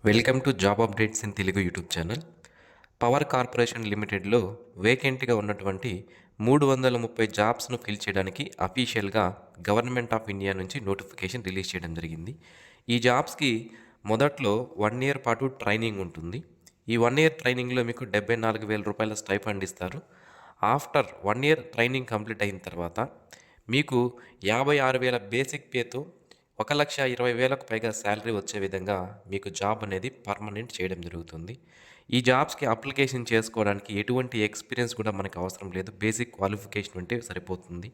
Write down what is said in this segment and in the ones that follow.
Welcome to job updates in Telugu YouTube channel. Power corporation లిమిటెడ్లో వేకెంట్గా ఉన్నటువంటి 330 జాబ్స్ను ఫిల్ చేయడానికి అఫీషియల్గా గవర్నమెంట్ ఆఫ్ ఇండియా నుంచి నోటిఫికేషన్ రిలీజ్ చేయడం జరిగింది. ఈ జాబ్స్కి మొదట్లో 1 ఇయర్ పాటు ట్రైనింగ్ ఉంటుంది. ఈ 1 ఇయర్ ట్రైనింగ్లో మీకు 74,000 రూపాయల స్టైఫండ్ ఇస్తారు. ఆఫ్టర్ 1 ఇయర్ ట్రైనింగ్ కంప్లీట్ అయిన తర్వాత మీకు 56,000 బేసిక్ పేతో 1,20,000కు పైగా శాలరీ వచ్చే విధంగా మీకు జాబ్ అనేది పర్మనెంట్ చేయడం జరుగుతుంది. ఈ జాబ్స్‌కి అప్లికేషన్ చేసుకోవడానికి ఎటువంటి ఎక్స్‌పీరియన్స్ కూడా మనకు అవసరం లేదు. బేసిక్ క్వాలిఫికేషన్ ఉంటే సరిపోతుంది.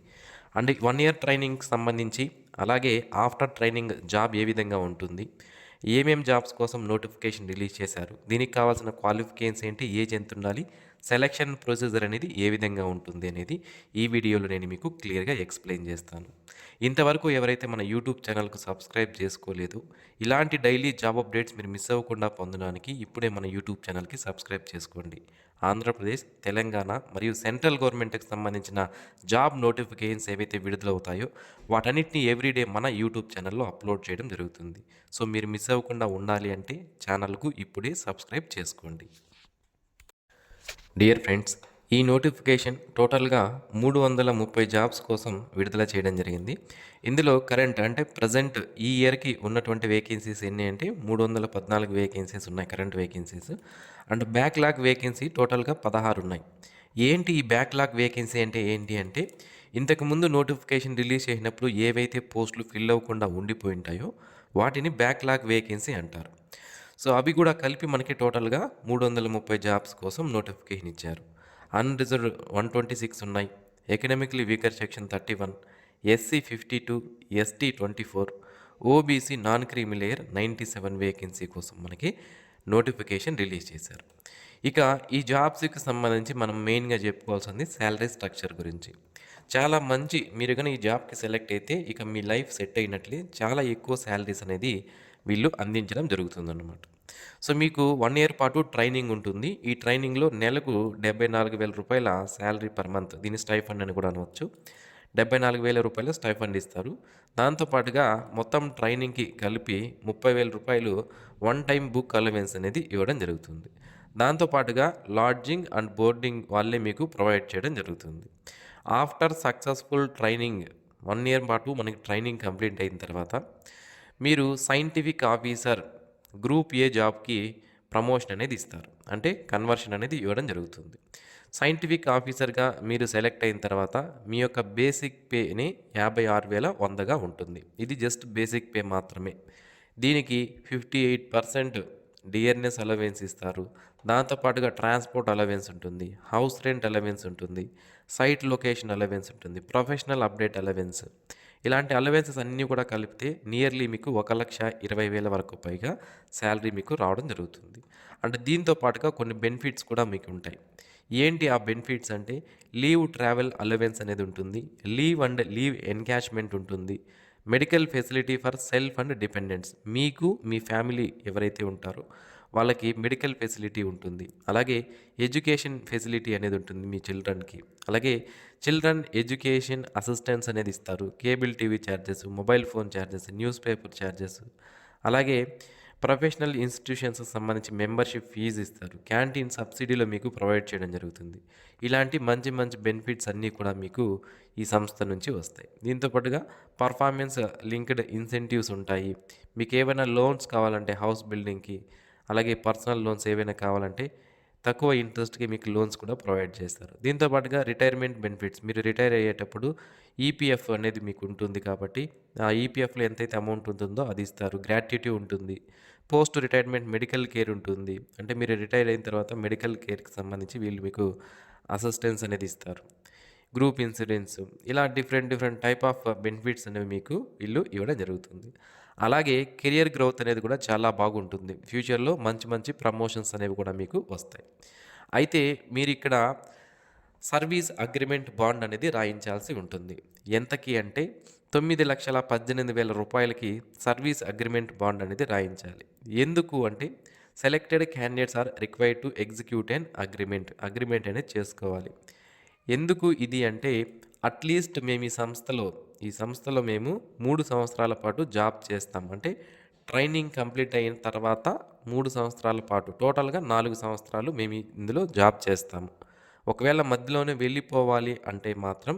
అండ్ 1 ఇయర్ ట్రైనింగ్‌కి సంబంధించి అలాగే ఆఫ్టర్ ట్రైనింగ్ జాబ్ ఏ విధంగా ఉంటుంది, జాబ్స్ కోసం నోటిఫికేషన్ రిలీజ్ చేశారు, దీనికి కావాల్సిన క్వాలిఫికేషన్స్ ఏంటి, ఏజ్ ఎంత ఉండాలి, సెలక్షన్ ప్రొసీజర్ అనేది ఏ విధంగా ఉంటుంది అనేది ఈ వీడియోలో నేను మీకు క్లియర్గా ఎక్స్ప్లెయిన్ చేస్తాను. ఇంతవరకు ఎవరైతే మన యూట్యూబ్ ఛానల్కు సబ్స్క్రైబ్ చేసుకోలేదు, ఇలాంటి డైలీ జాబ్ అప్డేట్స్ మీరు మిస్ అవ్వకుండా పొందడానికి ఇప్పుడే మన యూట్యూబ్ ఛానల్కి సబ్స్క్రైబ్ చేసుకోండి. ఆంధ్రప్రదేశ్, తెలంగాణ మరియు సెంట్రల్ గవర్నమెంట్కి సంబంధించిన జాబ్ నోటిఫికేషన్స్ ఏవైతే విడుదలవుతాయో వాటన్నిటిని ఎవ్రీడే మన యూట్యూబ్ ఛానల్లో అప్లోడ్ చేయడం జరుగుతుంది. సో మీరు మిస్ అవ్వకుండా ఉండాలి అంటే ఛానల్కు ఇప్పుడే సబ్స్క్రైబ్ చేసుకోండి. డియర్ ఫ్రెండ్స్, ఈ నోటిఫికేషన్ టోటల్గా 330 జాబ్స్ కోసం విడుదల చేయడం జరిగింది. ఇందులో కరెంట్ అంటే ప్రజెంట్ ఈ ఇయర్కి ఉన్నటువంటి వేకెన్సీస్ ఎన్ని అంటే 314 వేకెన్సీస్ ఉన్నాయి, current vacancies. And backlog vacancy టోటల్గా 16 ఉన్నాయి. ఏంటి ఈ బ్యాక్లాగ్ వేకెన్సీ అంటే ఏంటి అంటే ఇంతకుముందు నోటిఫికేషన్ రిలీజ్ చేసినప్పుడు ఏవైతే పోస్టులు ఫిల్ అవ్వకుండా ఉండిపోయి ఉంటాయో వాటిని బ్యాక్లాగ్ వేకెన్సీ అంటారు. సో అవి కూడా కలిపి మనకి టోటల్గా 330 జాబ్స్ కోసం నోటిఫికేషన్ ఇచ్చారు. అన్రిజర్వ్డ్ 126 ఉన్నాయి, economically weaker section 31, SC 52, ST 24, OBC non creamy layer 97 vacancy కోసం మనకి నోటిఫికేషన్ రిలీజ్ చేశారు. ఇక ఈ జాబ్స్కి సంబంధించి మనం మెయిన్గా చెప్పుకోవాల్సింది శాలరీ స్ట్రక్చర్ గురించి. చాలా మంచి, మీరు కానీ ఈ జాబ్కి సెలెక్ట్ అయితే ఇక మీ లైఫ్ సెట్ అయినట్లే, చాలా ఎక్కువ శాలరీస్ అనేది వీళ్ళు అందించడం జరుగుతుందన్నమాట. సో మీకు 1 ఇయర్ పాటు ట్రైనింగ్ ఉంటుంది. ఈ ట్రైనింగ్లో నెలకు 74,000 రూపాయల శాలరీ పర్ మంత్, దీన్ని స్టైఫండ్ అని కూడా అనవచ్చు. 74,000 రూపాయల స్టైఫండ్ ఇస్తారు. దాంతోపాటుగా మొత్తం ట్రైనింగ్కి కలిపి 30,000 రూపాయలు వన్ టైం బుక్ అలవెన్స్ అనేది ఇవ్వడం జరుగుతుంది. దాంతోపాటుగా లాడ్జింగ్ అండ్ బోర్డింగ్ వాళ్ళే మీకు ప్రొవైడ్ చేయడం జరుగుతుంది. ఆఫ్టర్ సక్సెస్ఫుల్ ట్రైనింగ్ 1 ఇయర్ పాటు మనకి ట్రైనింగ్ కంప్లీట్ అయిన తర్వాత మీరు సైంటిఫిక్ ఆఫీసర్ గ్రూప్ ఏ జాబ్కి ప్రమోషన్ అనేది ఇస్తారు, అంటే కన్వర్షన్ అనేది ఇవ్వడం జరుగుతుంది. సైంటిఫిక్ ఆఫీసర్గా మీరు సెలెక్ట్ అయిన తర్వాత మీ యొక్క బేసిక్ పేని 56,100గా ఉంటుంది. ఇది జస్ట్ బేసిక్ పే మాత్రమే. దీనికి 58% డియర్నెస్ అలవెన్స్ ఇస్తారు. దాంతోపాటుగా ట్రాన్స్పోర్ట్ అలవెన్స్ ఉంటుంది, హౌస్ రెంట్ అలవెన్స్ ఉంటుంది, సైట్ లొకేషన్ అలవెన్స్ ఉంటుంది, ప్రొఫెషనల్ అప్డేట్ అలవెన్స్, ఇలాంటి అలవెన్సెస్ అన్నీ కూడా కలిపితే నియర్లీ మీకు 1,20,000 వరకు పైగా శాలరీ మీకు రావడం జరుగుతుంది. అంటే దీంతో పాటుగా కొన్ని బెనిఫిట్స్ కూడా మీకు ఉంటాయి. ఏంటి ఆ బెనిఫిట్స్ అంటే లీవ్ ట్రావెల్ అలవెన్స్ అనేది ఉంటుంది, లీవ్ అండ్ లీవ్ ఎన్కాష్మెంట్ ఉంటుంది, medical facility for self and dependents, మీకు మీ ఫ్యామిలీ ఎవరైతే ఉంటారో వాళ్ళకి మెడికల్ ఫెసిలిటీ ఉంటుంది. అలాగే ఎడ్యుకేషన్ ఫెసిలిటీ అనేది ఉంటుంది మీ చిల్డ్రన్కి. అలాగే చిల్డ్రన్ ఎడ్యుకేషన్ అసిస్టెన్స్ అనేది ఇస్తారు. Cable TV charges, mobile phone charges, news paper charges, అలాగే ప్రొఫెషనల్ ఇన్స్టిట్యూషన్స్కి సంబంధించి మెంబర్షిప్ ఫీజు ఇస్తారు. క్యాంటీన్ సబ్సిడీలో మీకు ప్రొవైడ్ చేయడం జరుగుతుంది. ఇలాంటి మంచి మంచి బెనిఫిట్స్ అన్నీ కూడా మీకు ఈ సంస్థ నుంచి వస్తాయి. దీంతో పాటుగా పర్ఫార్మెన్స్ లింక్డ్ ఇన్సెంటివ్స్ ఉంటాయి. మీకు ఏమైనా లోన్స్ కావాలంటే హౌస్ బిల్డింగ్కి, అలాగే పర్సనల్ లోన్స్ ఏవైనా కావాలంటే తక్కువ ఇంట్రెస్ట్కి మీకు లోన్స్ కూడా ప్రొవైడ్ చేస్తారు. దీంతో పాటుగా రిటైర్మెంట్ బెనిఫిట్స్, మీరు రిటైర్ అయ్యేటప్పుడు ఈపీఎఫ్ అనేది మీకు ఉంటుంది కాబట్టి ఆ ఈపీఎఫ్లో ఎంతైతే అమౌంట్ ఉంటుందో అది ఇస్తారు. గ్రాట్యుటీ ఉంటుంది. పోస్ట్ రిటైర్మెంట్ మెడికల్ కేర్ ఉంటుంది, అంటే మీరు రిటైర్ అయిన తర్వాత మెడికల్ కేర్కి సంబంధించి వీళ్ళు మీకు అసిస్టెన్స్ అనేది ఇస్తారు. గ్రూప్ ఇన్సూరెన్స్, ఇలా డిఫరెంట్ టైప్ ఆఫ్ బెనిఫిట్స్ అనేవి మీకు వీళ్ళు ఇవ్వడం జరుగుతుంది. అలాగే కెరియర్ గ్రోత్ అనేది కూడా చాలా బాగుంటుంది. ఫ్యూచర్లో మంచి మంచి ప్రమోషన్స్ అనేవి కూడా మీకు వస్తాయి. అయితే మీరు ఇక్కడ సర్వీస్ అగ్రిమెంట్ బాండ్ అనేది రాయించాల్సి ఉంటుంది. ఎంతకి అంటే 9,18,000 రూపాయలకి సర్వీస్ అగ్రిమెంట్ బాండ్ అనేది రాయించాలి. ఎందుకు అంటే selected candidates are required to execute and agreement అనేది చేసుకోవాలి. ఎందుకు ఇది అంటే అట్లీస్ట్ మేము ఈ సంస్థలో మేము 3 సంవత్సరాల పాటు జాబ్ చేస్తాం, అంటే ట్రైనింగ్ కంప్లీట్ అయిన తర్వాత 3 సంవత్సరాల పాటు టోటల్‌గా 4 సంవత్సరాలు మేము ఇందులో జాబ్ చేస్తాము. ఒకవేళ మధ్యలోనే వెళ్ళిపోవాలి అంటే మాత్రం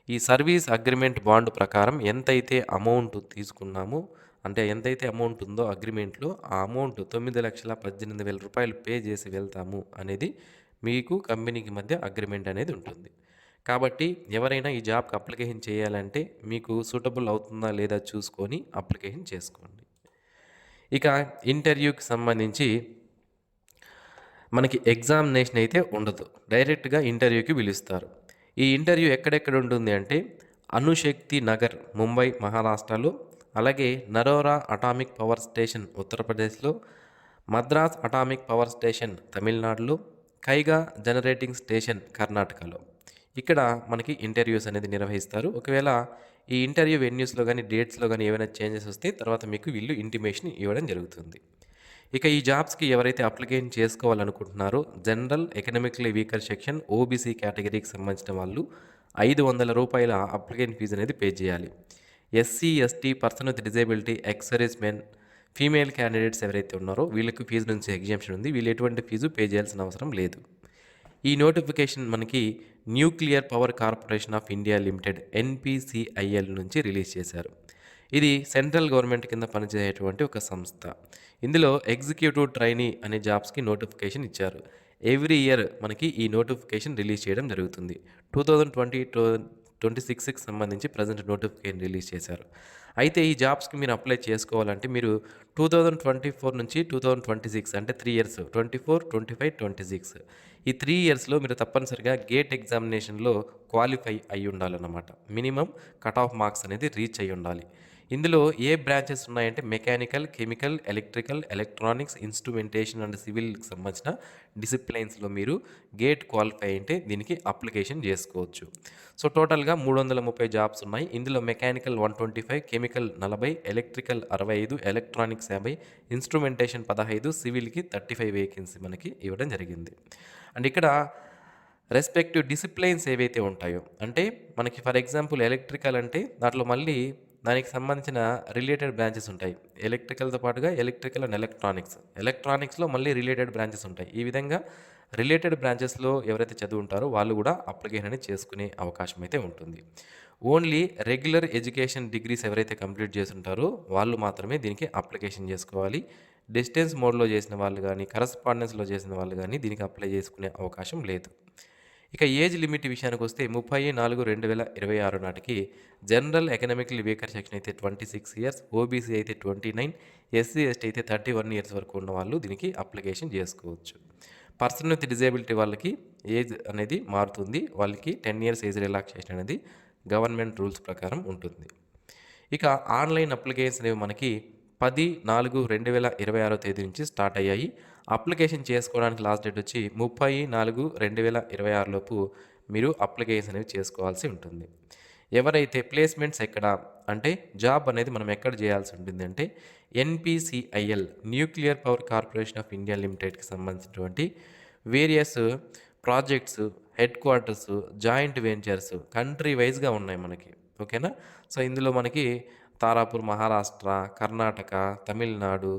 ఈ సర్వీస్ అగ్రీమెంట్ బాండ్ ప్రకారం ఎంతైతే అమౌంట్ తీసుకున్నామో అంటే ఎంతైతే అమౌంట్ ఉందో అగ్రిమెంట్‌లో ఆ అమౌంట్ రూ. 9,18,000 పే చేసి వెళ్తాము అనేది మీకు కంపెనీకి మధ్య అగ్రిమెంట్ అనేది ఉంటుంది. కాబట్టి ఎవరైనా ఈ జాబ్‌కి అప్లికేషన్ చేయాలంటే మీకు సూటబుల్ అవుతుందా లేదా చూసుకొని అప్లికేషన్ చేసుకోండి. ఇక ఇంటర్వ్యూకి సంబంధించి మనకి ఎగ్జామినేషన్ అయితే ఉండదు. డైరెక్ట్‌గా ఇంటర్వ్యూకి పిలుస్తారు. ఈ ఇంటర్వ్యూ ఎక్కడెక్కడ ఉంటుంది అంటే అణుశక్తి నగర్ ముంబై మహారాష్ట్రలో, అలాగే నరోరా అటామిక్ పవర్ స్టేషన్ ఉత్తరప్రదేశ్లో, మద్రాస్ అటామిక్ పవర్ స్టేషన్ తమిళనాడులో, కైగా జనరేటింగ్ స్టేషన్ కర్ణాటకలో. ఇక్కడ మనకి ఇంటర్వ్యూస్ అనేది నిర్వహిస్తారు. ఒకవేళ ఈ ఇంటర్వ్యూ వెన్యూస్‌లో గానీ, డేట్స్‌లో గానీ ఏవైనా చేంజెస్ వస్తే తర్వాత మీకు వీళ్ళు ఇంటిమేషన్ ఇవ్వడం జరుగుతుంది. ఇక ఈ జాబ్స్‌కి ఎవరైతే అప్లికేషన్ చేసుకోవాలనుకుంటున్నారో general, economically weaker section, OBC కేటగిరీకి సంబంధించిన వాళ్ళు రూ. 500 అప్లికేషన్ ఫీజు అనేది పే చేయాలి. SC, ST, person with disability, ex service men, female candidates ఎవరైతే ఉన్నారో వీళ్ళకి ఫీజు నుంచి ఎగ్జామ్షన్ ఉంది. వీళ్ళు ఎటువంటి ఫీజు పే చేయాల్సిన అవసరం లేదు. ఈ నోటిఫికేషన్ మనకి nuclear power corporation of India limited NPCIL నుంచి రిలీజ్ చేశారు. ఇది సెంట్రల్ గవర్నమెంట్ కింద పనిచేసేటువంటి ఒక సంస్థ. ఇందులో ఎగ్జిక్యూటివ్ ట్రైనీ అనే జాబ్స్కి నోటిఫికేషన్ ఇచ్చారు. ఎవ్రీ ఇయర్ మనకి ఈ నోటిఫికేషన్ రిలీజ్ చేయడం జరుగుతుంది. 2026కి సంబంధించి ప్రజెంట్ నోటిఫికేషన్ రిలీజ్ చేశారు. అయితే ఈ జాబ్స్కి మీరు అప్లై చేసుకోవాలంటే మీరు 2024 నుంచి 2026 అంటే 3 ఇయర్స్ 24, 25, 26 ఈ 3 ఇయర్స్లో మీరు తప్పనిసరిగా గేట్ ఎగ్జామినేషన్లో క్వాలిఫై అయి ఉండాలన్నమాట. మినిమం కట్ ఆఫ్ మార్క్స్ అనేది రీచ్ అయి ఉండాలి. ఇందులో ఏ బ్రాంచెస్ ఉన్నాయంటే mechanical, chemical, electrical, electronics, instrumentation and సివిల్కి సంబంధించిన డిసిప్లైన్స్లో మీరు గేట్ క్వాలిఫై అంటే దీనికి అప్లికేషన్ చేసుకోవచ్చు. సో టోటల్గా 330 జాబ్స్ ఉన్నాయి. ఇందులో mechanical 125, chemical 40, electrical 65, electronics 50, instrumentation 15, సివిల్కి 35 vacancy మనకి ఇవ్వడం జరిగింది. అండ్ ఇక్కడ రెస్పెక్టివ్ డిసిప్లైన్స్ ఏవైతే ఉంటాయో అంటే మనకి ఫర్ ఎగ్జాంపుల్ ఎలక్ట్రికల్ అంటే దాంట్లో మళ్ళీ దానికి సంబంధించిన రిలేటెడ్ బ్రాంచెస్ ఉంటాయి. ఎలక్ట్రికల్తో పాటుగా ఎలక్ట్రికల్ అండ్ ఎలక్ట్రానిక్స్లో మళ్ళీ రిలేటెడ్ బ్రాంచెస్ ఉంటాయి. ఈ విధంగా రిలేటెడ్ బ్రాంచెస్లో ఎవరైతే చదువుంటారో వాళ్ళు కూడా అప్లికేషన్ అనేది చేసుకునే అవకాశం అయితే ఉంటుంది. ఓన్లీ రెగ్యులర్ ఎడ్యుకేషన్ డిగ్రీస్ ఎవరైతే కంప్లీట్ చేస్తుంటారో వాళ్ళు మాత్రమే దీనికి అప్లికేషన్ చేసుకోవాలి. డిస్టెన్స్ మోడ్లో చేసిన వాళ్ళు కానీ, కరస్పాండెన్స్లో చేసిన వాళ్ళు కానీ దీనికి అప్లై చేసుకునే అవకాశం లేదు. ఇక ఏజ్ లిమిట్ విషయానికి వస్తే 30/4/2026 నాటికి జనరల్, ఎకనామికల్లీ వీకర్ సెక్షన్ అయితే 26 ఇయర్స్, ఓబీసీ అయితే 29, ఎస్సీ, ఎస్టీ అయితే 31 ఇయర్స్ వరకు ఉన్న వాళ్ళు దీనికి అప్లికేషన్ చేసుకోవచ్చు. పర్సన్ విత్ డిజేబిలిటీ వాళ్ళకి ఏజ్ అనేది మారుతుంది. వాళ్ళకి 10 ఇయర్స్ ఏజ్ రిలాక్సేషన్ అనేది గవర్నమెంట్ రూల్స్ ప్రకారం ఉంటుంది. ఇక ఆన్లైన్ అప్లికేషన్స్ అనేవి మనకి 10/4/2026 తేదీ నుంచి స్టార్ట్ అయ్యాయి. అప్లికేషన్ చేసుకోవడానికి లాస్ట్ డేట్ వచ్చి 30/4/2026 లోపు మీరు అప్లికేషన్ అనేవి చేసుకోవాల్సి ఉంటుంది. ఎవరైతే ప్లేస్మెంట్స్ ఎక్కడ అంటే జాబ్ అనేది మనం ఎక్కడ చేయాల్సి ఉంటుంది అంటే NPCIL nuclear power corporation of India లిమిటెడ్కి సంబంధించినటువంటి various projects, head quarters, joint ventures country వైజ్గా ఉన్నాయి మనకి. ఓకేనా. సో ఇందులో మనకి తారాపూర్ మహారాష్ట్ర, కర్ణాటక, తమిళనాడు,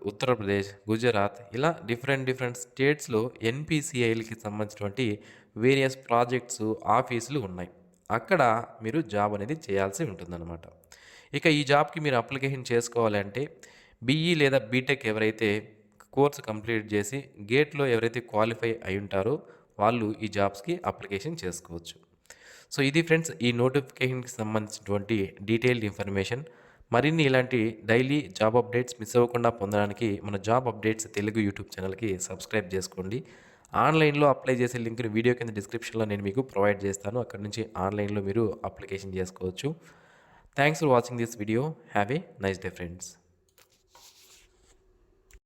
ఉత్తరప్రదేశ్, గుజరాత్ ఇలా డిఫరెంట్ స్టేట్స్లో ఎన్పీసీఐఎల్కి సంబంధించినటువంటి వేరియస్ ప్రాజెక్ట్స్, ఆఫీసులు ఉన్నాయి. అక్కడ మీరు జాబ్ అనేది చేయాల్సి ఉంటుందన్నమాట. ఇక ఈ జాబ్కి మీరు అప్లికేషన్ చేసుకోవాలంటే బీఈ లేదా బీటెక్ ఎవరైతే కోర్సు కంప్లీట్ చేసి గేట్లో ఎవరైతే క్వాలిఫై అయి ఉంటారో వాళ్ళు ఈ జాబ్స్కి అప్లికేషన్ చేసుకోవచ్చు. సో ఇది ఫ్రెండ్స్ ఈ నోటిఫికేషన్కి సంబంధించినటువంటి డీటెయిల్డ్ ఇన్ఫర్మేషన్. మరిన్ని ఇలాంటి డైలీ జాబ్ అప్డేట్స్ మిస్ అవ్వకుండా పొందడానికి మన జాబ్ అప్డేట్స్ తెలుగు యూట్యూబ్ ఛానల్కి సబ్స్క్రైబ్ చేసుకోండి. ఆన్లైన్లో అప్లై చేసే లింక్ని వీడియో కింద డిస్క్రిప్షన్లో నేను మీకు ప్రొవైడ్ చేస్తాను. అక్కడ నుంచి ఆన్లైన్లో మీరు అప్లికేషన్ చేసుకోవచ్చు. Thanks for watching this video. Have a nice day friends.